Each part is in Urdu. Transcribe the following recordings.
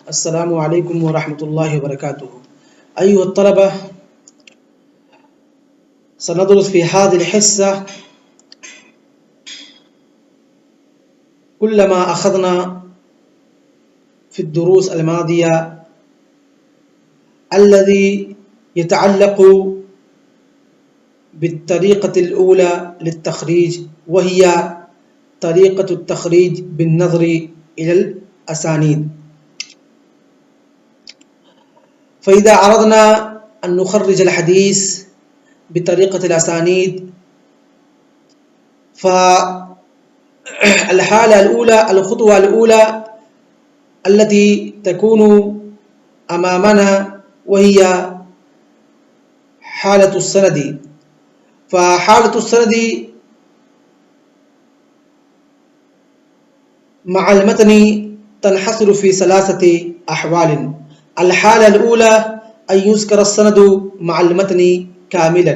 السلام عليكم ورحمة الله وبركاته. أيها الطلبة، سندرس في هذه الحصة كل ما أخذنا في الدروس الماضية الذي يتعلق بالطريقة الأولى للتخريج، وهي طريقة التخريج بالنظر إلى الأسانيد. فإذا أردنا أن نخرج الحديث بطريقة الأسانيد، فالحالة الأولى، الخطوة الأولى التي تكون أمامنا وهي حالة السند. فحالة السند مع المتن تنحصر في ثلاثة أحوال. الحالة الأولى أن يذكر السند مع المتن كاملا،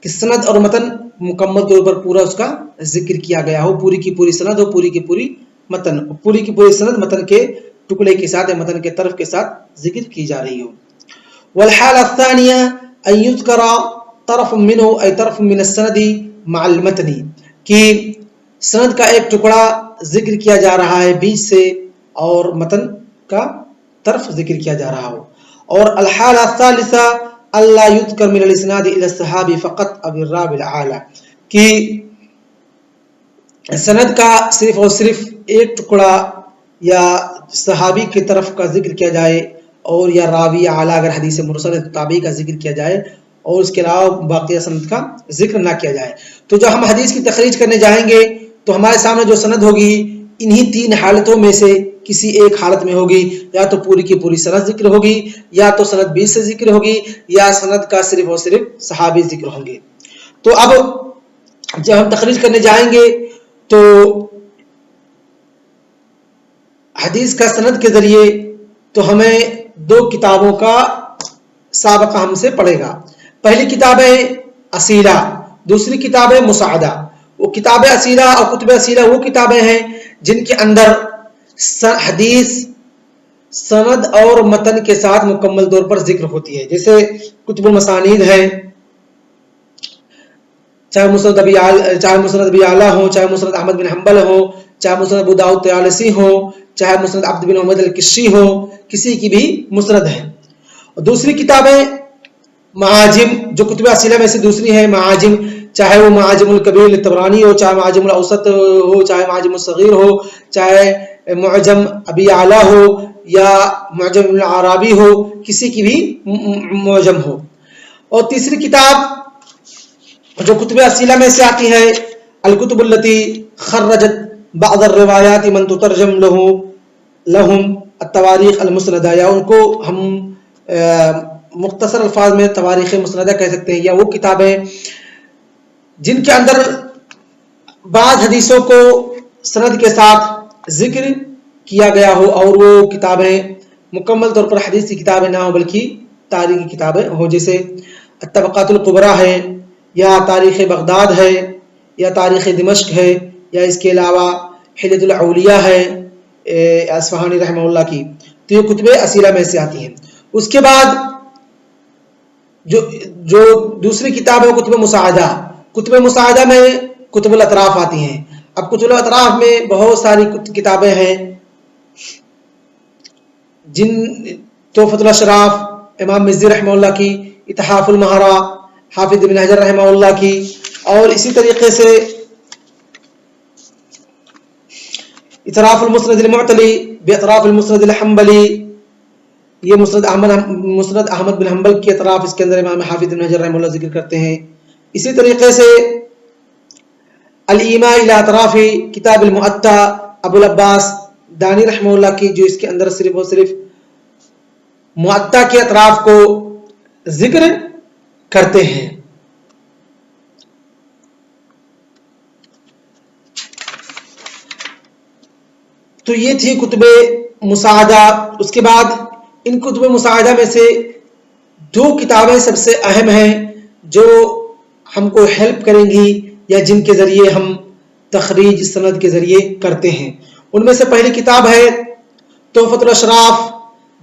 کہ سند اور متن مکمل طور پر پورا اس کا ذکر کیا گیا ہو، پوری کی پوری سند ہو، پوری کی پوری متن، پوری کی پوری سند متن کے ٹکڑے کے ساتھ یا متن کے طرف کے ساتھ ذکر کی جا رہی ہو. والحالة الثانية أن يذكر طرف منه أي طرف من السند مع المتن، کہ سند کا ایک ٹکڑا ذکر کیا جا رہا ہے بیچ سے اور متن کا طرف ذکر کیا جا رہا ہو. اور الحالة الثالثة اللہ یذکر من الاسناد الى الصحابی فقط او الراوی الاعلی، کہ سند کا صرف اور صرف ایک ٹکڑا یا صحابی کی طرف کا ذکر کیا جائے اور یا راوی اعلی اگر حدیث مرسل تابعی کا ذکر کیا جائے اور اس کے علاوہ باقی سند کا ذکر نہ کیا جائے. تو جب ہم حدیث کی تخریج کرنے جائیں گے تو ہمارے سامنے جو سند ہوگی انہی تین حالتوں میں سے کسی ایک حالت میں ہوگی، یا تو پوری کی پوری سند ذکر ہوگی، یا تو سند 20 سے ذکر ہوگی، یا سند کا صرف اور صرف صحابی ذکر ہوں گے. تو اب جب ہم تخریج کرنے جائیں گے تو حدیث کا سند کے ذریعے تو ہمیں دو کتابوں کا سابقہ ہم سے پڑے گا. پہلی کتاب ہے اصیلہ، دوسری کتاب ہے مساعدہ. وہ کتاب اصیلہ اور کتب اصیلہ وہ کتابیں ہیں جن کے اندر حدیث سند اور متن کے ساتھ مکمل طور پر ذکر ہوتی ہے. جیسے کتب المسانید ہے، چاہے مسند ابی اعلی ہو، چاہے مسند احمد بن حنبل ہو، چاہے مسند ابو داؤد طیالسی ہو، چاہے مسند عبد بن محمد الکشی ہو، کسی کی بھی مسند ہے. اور دوسری کتابیں معاجم، جو کتب اصیلہ میں سے دوسری ہے معاجم، چاہے وہ معاجم الکبیر طبرانی ہو، چاہے معاجم الاوسط ہو، چاہے معاجم الصغیر ہو، چاہے معجم ابی اعلی ہو یا معجم العرابی ہو، کسی کی بھی معجم ہو. اور تیسری کتاب جو کتب اصیلہ میں سے آتی ہے الکتب التی خرجت بعض الروایات من تترجم لهم التواریخ المسندہ، یا ان کو ہم مختصر الفاظ میں تواریخ مسندہ کہہ سکتے ہیں، یا وہ کتابیں جن کے اندر بعض حدیثوں کو سند کے ساتھ ذکر کیا گیا ہو اور وہ کتابیں مکمل طور پر حدیث کی کتابیں نہ ہوں بلکہ تاریخی کتابیں ہوں. جیسے الطبقات الکبریٰ ہے، یا تاریخ بغداد ہے، یا تاریخ دمشق ہے، یا اس کے علاوہ حلیۃ الاولیاء ہے اصفہانی رحمہ اللہ کی. تو یہ کتب اصیلہ میں سے آتی ہیں. اس کے بعد جو دوسری کتاب ہے کتب مساعدہ. کتب مساعدہ میں کتب الاطراف آتی ہیں. اب کتب الاطراف میں بہت ساری کتابیں ہیں، جن تحفۃ الاشراف امام مزی رحمہ اللہ کی، اتحاف المہارہ حافظ ابن حجر رحمہ اللہ کی، اور اسی طریقے سے اطراف المسند المعتلی باطراف المسند الحنبلی، یہ مسند احمد بن حنبل کی اطراف، اس کے اندر امام حافظ ابن حجر رحمہ اللہ ذکر کرتے ہیں. اسی طریقے سے الایماء الی اطراف کتاب المؤطا ابو العباس دانی رحمہ اللہ کی، جو اس کے اندر صرف اور صرف مؤطا کے اطراف کو ذکر کرتے ہیں. تو یہ تھی کتب مساعدہ. اس کے بعد ان کتب مساعدہ میں سے دو کتابیں سب سے اہم ہیں جو ہم کو ہیلپ کریں گی یا جن کے ذریعے ہم تخریج سند کے ذریعے کرتے ہیں. ان میں سے پہلی کتاب ہے تحفۃ الاشراف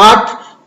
8,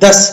10।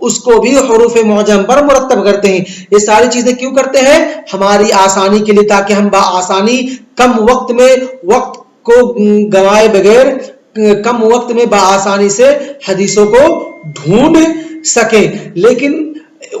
اس کو بھی حروف معجم پر مرتب کرتے ہیں. یہ ساری چیزیں کیوں کرتے ہیں؟ ہماری آسانی کے لیے، تاکہ ہم بآسانی کم وقت میں وقت کو گنوائے بغیر کم وقت میں بآسانی سے حدیثوں کو ڈھونڈ سکیں. لیکن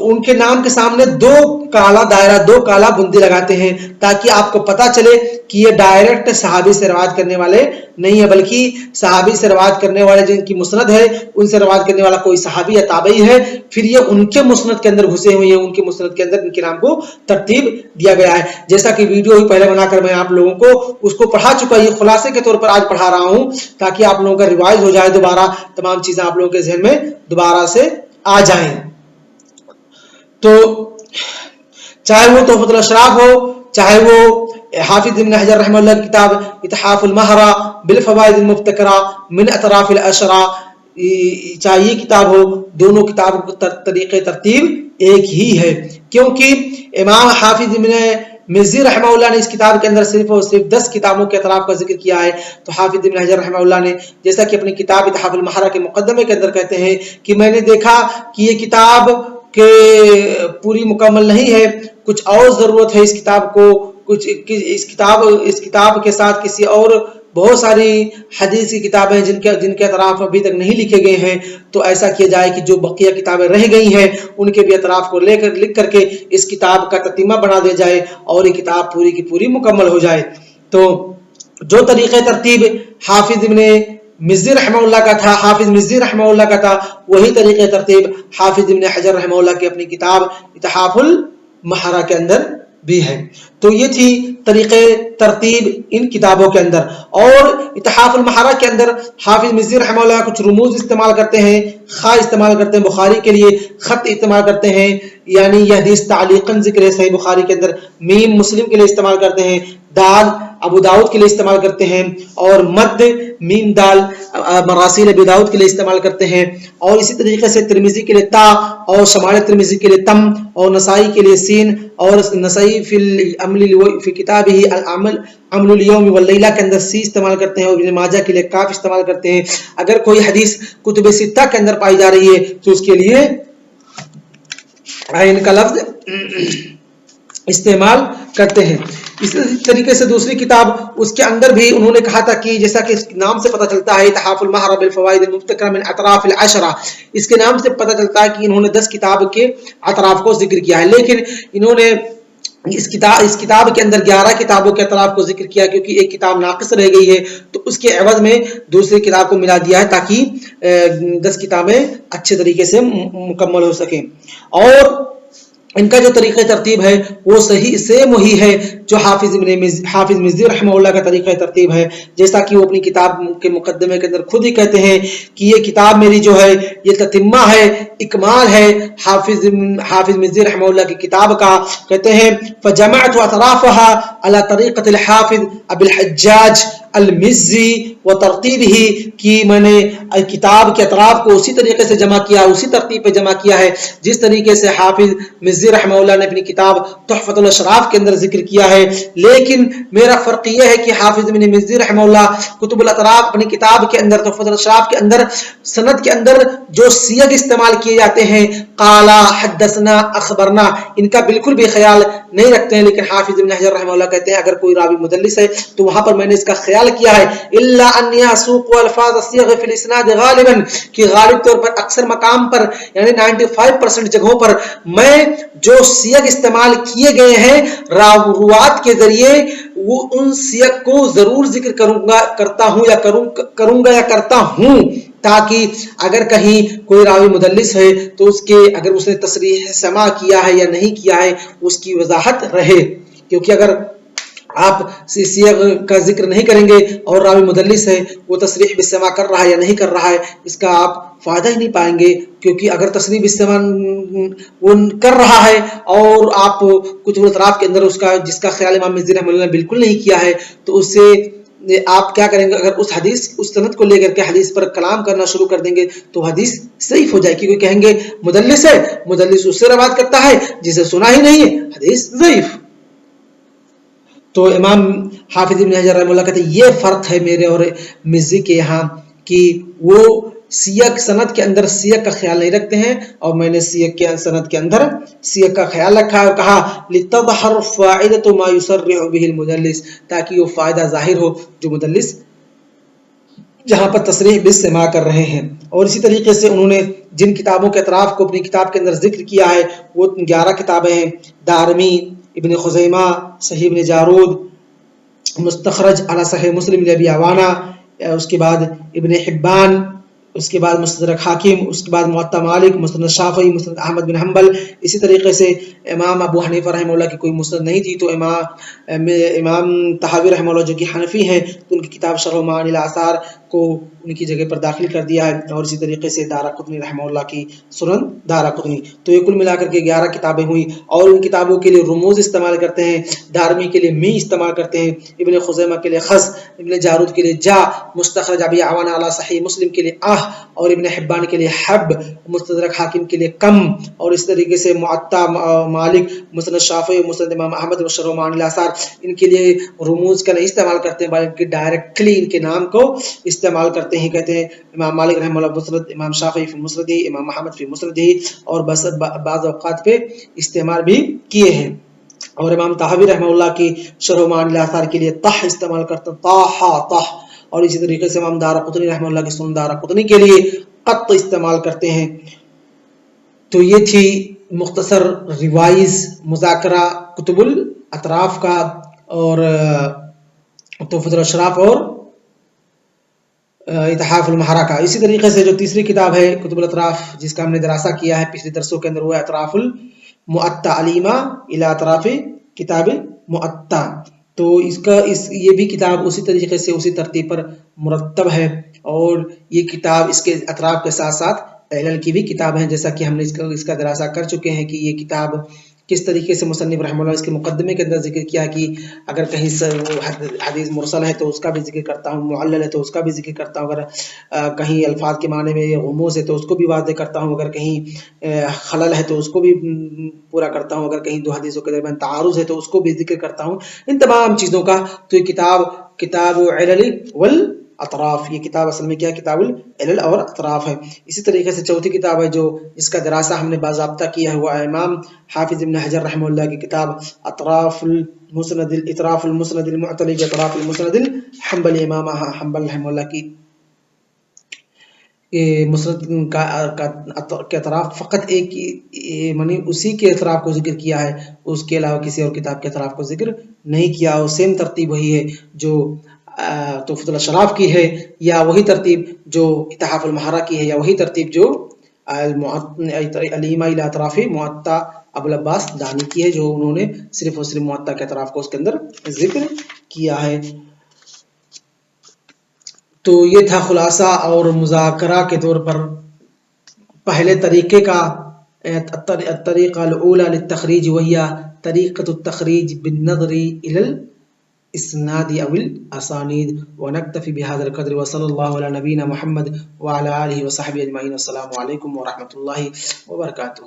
ان کے نام کے سامنے دو کالا دائرہ، دو کالا بندی لگاتے ہیں تاکہ آپ کو پتا چلے کہ یہ ڈائریکٹ صحابی سے روایت کرنے والے نہیں ہے، بلکہ صحابی سے روایت کرنے والے جن کی مسند ہے ان سے روایت کرنے والا کوئی صحابی یا تابعی ہے، پھر یہ ان کے مسند کے اندر گھسے ہوئے ہیں، ان کے مسند کے اندر ان کے نام کو ترتیب دیا گیا ہے. جیسا کہ ویڈیو ہی پہلے بنا کر میں آپ لوگوں کو اس کو پڑھا چکا، یہ خلاصے کے طور پر آج پڑھا رہا ہوں تاکہ آپ لوگوں کا ریوائز ہو جائے، دوبارہ تمام چیزیں آپ لوگوں کے ذہن میں دوبارہ سے آ جائیں. تو چاہے وہ تحفۃ الاشراف ہو، چاہے وہ حافظ ابن حجر رحمہ اللہ کی کتاب اتحاف المہرہ بالفوائد المبتکرہ من اطراف الاشرہ، چاہے یہ کتاب ہو، دونوں کتابوں کا طریقہ ترتیب ایک ہی ہے. کیونکہ امام حافظ ابن مزی رحمہ اللہ نے اس کتاب کے اندر صرف اور صرف 10 کتابوں کے اطراف کا ذکر کیا ہے. تو حافظ ابن حجر رحمہ اللہ نے جیسا کہ اپنی کتاب اتحاف المہرہ کے مقدمے کے اندر کہتے ہیں کہ میں نے دیکھا کہ یہ کتاب کہ پوری مکمل نہیں ہے، کچھ اور ضرورت ہے اس کتاب کو، کچھ اس کتاب کے ساتھ کسی اور بہت ساری حدیث کی کتابیں جن کے اطراف ابھی تک نہیں لکھے گئے ہیں، تو ایسا کیا جائے کہ جو بقیہ کتابیں رہ گئی ہیں ان کے بھی اطراف کو لکھ کر کے اس کتاب کا تتمہ بنا دیا جائے اور یہ کتاب پوری کی پوری مکمل ہو جائے. تو جو طریقہ ترتیب حافظ ابن مزی رحمہ اللہ کا تھا، حافظ مزی رحمہ اللہ کا تھا، وہی طریقہ ترتیب حافظ ابن حجر رحمہ اللہ کی اپنی کتاب اتحاف المہرہ کے اندر بھی ہے. تو یہ تھی طریقہ ترتیب ان کتابوں کے اندر. اور اتحاف المہرہ کے اندر حافظ مزی رحمہ اللہ کچھ رموز استعمال کرتے ہیں، خاء استعمال کرتے ہیں بخاری کے لیے، خط استعمال کرتے ہیں یعنی یہ حدیث تعلیقاً ذکر ہے صحیح بخاری کے اندر، میم مسلم کے لیے استعمال کرتے ہیں، دال ابو داؤد کے لیے استعمال کرتے ہیں، اور مد میم دال مراسیل ابو داؤد کے لیے استعمال کرتے ہیں. اور اسی طریقے سے ترمذی کے لیے تا، اور شمال ترمذی کے لیے تم، اور نسائی کے لیے سین، اور نسائی فی کتابہ عمل الیوم واللیلہ کے اندر سی استعمال کرتے ہیں، اور ابن ماجہ کے لیے کاف استعمال کرتے ہیں. اگر کوئی حدیث کتب ستہ کے اندر پائی جا رہی ہے تو اس کے لیے عین کا لفظ استعمال کرتے ہیں. اسی طریقے سے دوسری کتاب اس کے اندر بھی انہوں نے کہا تھا کہ جیسا کہ اس نام سے پتہ چلتا ہے اتحاف المہرہ بالفوائد المبتکرہ من اطراف العشرہ، اس کے نام سے پتہ چلتا ہے کہ انہوں نے 10 کتاب کے اطراف کو ذکر کیا ہے، لیکن انہوں نے اس کتاب کے اندر 11 کتابوں کے اطراف کو ذکر کیا کیونکہ ایک کتاب ناقص رہ گئی ہے، تو اس کے عوض میں دوسری کتاب کو ملا دیا ہے تاکہ 10 کتابیں اچھے طریقے سے مکمل ہو سکیں. اور ان کا جو طریقہ ترتیب ہے وہ صحیح سیم وہی ہے جو حافظ مزی رحمہ اللہ کا طریقہ ترتیب ہے، جیسا کہ وہ اپنی کتاب کے مقدمے کے اندر خود ہی کہتے ہیں کہ یہ کتاب میری جو ہے یہ تتمہ ہے، اکمال ہے حافظ مزی رحمہ اللہ کی کتاب کا. کہتے ہیں فجمعت اطرافها على طریقۃ الحافظ ابی الحجاج المزی و ترتیب ہی، کہ میں نے کتاب کے اطراف کو اسی طریقے سے جمع کیا، اسی ترتیب پہ جمع کیا ہے جس طریقے سے حافظ مزی رحمہ اللہ نے اپنی کتاب تحفۃ الاشراف کے اندر ذکر کیا ہے. لیکن میرا فرق یہ ہے کہ حافظ ابن مزی رحمہ اللہ کتب الاطراف اپنی کتاب کے اندر تحفۃ الاشراف کے اندر سند کے اندر جو سیغ استعمال کیے جاتے ہیں قالا حدثنا اخبرنا، ان کا بالکل بھی خیال نہیں رکھتے ہیں. لیکن حافظ ابن حجر رحمہ اللہ کہتے ہیں اگر کوئی راوی مدلس ہے تو وہاں پر میں نے اس کا خیال کیا ہے الا انی اسوق الفاظ الصیغ فی الاسناد غالبا، کہ غالب طور پر اکثر مقام پر یعنی 95% جگہوں پر میں جو سیغ استعمال کیے گئے ہیں روات کے ذریعے وہ ان سیغ کو ضرور ذکر کرتا ہوں تاکہ اگر کہیں کوئی راوی مدلس ہے تو اس کے اگر اس نے تصریح سماع کیا ہے یا نہیں کیا ہے اس کی وضاحت رہے. کیونکہ اگر آپ سیغ کا ذکر نہیں کریں گے اور راوی مدلس ہے وہ تصریح بالسماع کر رہا ہے یا نہیں کر رہا ہے اس کا آپ فائدہ ہی نہیں پائیں گے. کیونکہ اگر تصریح بالسماع وہ کر رہا ہے اور آپ کتب الاطراف کے اندر اس کا جس کا خیال امام مزی رحمہ اللہ نے بالکل نہیں کیا ہے تو اس سے آپ کیا کریں گے، اگر اس حدیث اس سند کو لے کر کے حدیث پر کلام کرنا شروع کر دیں گے تو حدیث ضعیف ہو جائے گی. کیونکہ کہیں گے مدلس ہے، مدلس اس سے روایت کرتا ہے جسے سنا ہی نہیں ہے، حدیث ضعیف. تو امام حافظ ابن حجر رحمہ اللہ کہتے ہیں یہ فرق ہے میرے اور مزی کے یہاں کہ وہ سیاق سند کے اندر سیاق کا خیال نہیں رکھتے ہیں، اور میں نے سیاق کے سند کے اندر سیاق کا خیال رکھا اور کہا لتظہر فائدۃ ما یسرع به المدلس، تاکہ وہ فائدہ ظاہر ہو جو مدلس جہاں پر تصریح بالسماع کر رہے ہیں۔ اور اسی طریقے سے انہوں نے جن کتابوں کے اطراف کو اپنی کتاب کے اندر ذکر کیا ہے وہ 11 کتابیں ہیں: دارمی، ابن خزیمہ، صحیح ابن جارود، مستخرج علی صحیح مسلم ابی عوانہ، اس کے بعد ابن حبان، اس کے بعد مستدرک حاکم، اس کے بعد موطا مالک، مسند شافعی، مسند احمد بن حنبل۔ اسی طریقے سے امام ابو حنیفہ رحمہ اللہ کی کوئی مسند نہیں تھی تو امام طحاوی رحمہ اللہ جو کہ حنفی ہیں تو ان کی کتاب شرح معانی الاثار کو ان کی جگہ پر داخل کر دیا ہے، اور اسی طریقے سے دارقطنی رحمہ اللہ کی سنن دارقطنی۔ تو یہ کل ملا کر کے 11 کتابیں ہوئی، اور ان کتابوں کے لیے رموز استعمال کرتے ہیں۔ دارمی کے لیے می استعمال کرتے ہیں، ابن خزیمہ کے لیے خز، ابن جارود کے لیے جا، مستخرج ابی عوانہ علی صحیح مسلم کے لیے اور ابن حبان کے لیے حب، مستدرک حاکم کے لیے کم، اور اس طریقے سے معطا مالک، مسند شافعی، مسند امام احمد، شرح معانی الاثار، ان کے لیے رموز کا نہیں استعمال کرتے ہیں بلکہ ڈائریکٹلی ان کے نام کو استعمال کرتے ہیں۔ کہتے ہیں امام مالک رحمہ اللہ مسند، امام شافعی فی مسند، امام احمد فی مسند، اور بس بعض اوقات پہ استعمال بھی کیے ہیں۔ اور امام طحاوی رحمہ اللہ کی شرح معانی الاثار کے لیے طح استعمال کرتے ہیں، طح، اور اسی طریقے سے امام دارقطنی رحمہ اللہ کی سنن دارقطنی کے لیے قط استعمال کرتے ہیں۔ تو یہ تھی مختصر ریوائز مذاکرہ کتب الاطراف کا، اور تحفۃ الاشراف اور اتحاف المحرہ کا۔ اسی طریقے سے جو تیسری کتاب ہے کتب الاطراف جس کا ہم نے دراسہ کیا ہے پچھلے درسوں کے اندر، وہ ہے اطراف المعطا، علیمہ الی اطراف کتاب معطا۔ تو یہ بھی کتاب اسی طریقے سے اسی ترتیب پر مرتب ہے، اور یہ کتاب اس کے اطراف کے ساتھ ساتھ علل کی بھی کتاب ہے، جیسا کہ ہم نے اس کا دراسہ کر چکے ہیں کہ یہ کتاب کس طریقے سے مصنف رحمہ اللہ اس کے مقدمے کے اندر ذکر کیا کہ اگر کہیں حدیث مرسل ہے تو اس کا بھی ذکر کرتا ہوں، معلل ہے تو اس کا بھی ذکر کرتا ہوں، اگر کہیں الفاظ کے معنی میں غموز ہے تو اس کو بھی واضح کرتا ہوں، اگر کہیں خلل ہے تو اس کو بھی پورا کرتا ہوں، اگر کہیں دو حدیثوں کے درمیان تعارض ہے تو اس کو بھی ذکر کرتا ہوں، ان تمام چیزوں کا۔ تو یہ کتاب علل والاطراف، یہ کتاب اصل میں کیا کتاب العلل اور اطراف ہے۔ اسی طریقے سے چوتھی کتاب ہے جو جس کا دراسہ ہم نے باضابطہ کیا ہوا ہے امام حافظ ابن حجر رحمہ اللہ کی کتاب اطراف المسند المعتلی اطراف المسند الحنبلی، امام حنبل رحمہ اللہ کی مسند کے اطراف فقط ایک منی اسی کے اطراف کو ذکر کیا ہے، اس کے علاوہ کسی اور کتاب کے اطراف کو ذکر نہیں کیا، اور سیم ترتیب وہی ہے جو تحفۃ الاشراف کی ہے، یا وہی ترتیب جو اتحاف المحرہ کی ہے، یا وہی ترتیب جو علیمہ الی اطراف معطا ابو العباس دانی کی ہے، جو انہوں نے صرف اور صرف معطا کے اطراف کو اس کے اندر ذکر کیا ہے۔ تو یہ تھا خلاصہ اور مذاکرہ کے طور پر پہلے طریقے کا، الطریقہ الاولی للتخریج وہی طریقۃ التخریج بالنظر الى الاسناد او الاسانید، ونکتفی بهذا القدر، وصلی اللہ علی نبینا محمد وعلی آلہ وصحبہ اجمعین۔ السلام علیکم ورحمۃ اللہ وبرکاتہ۔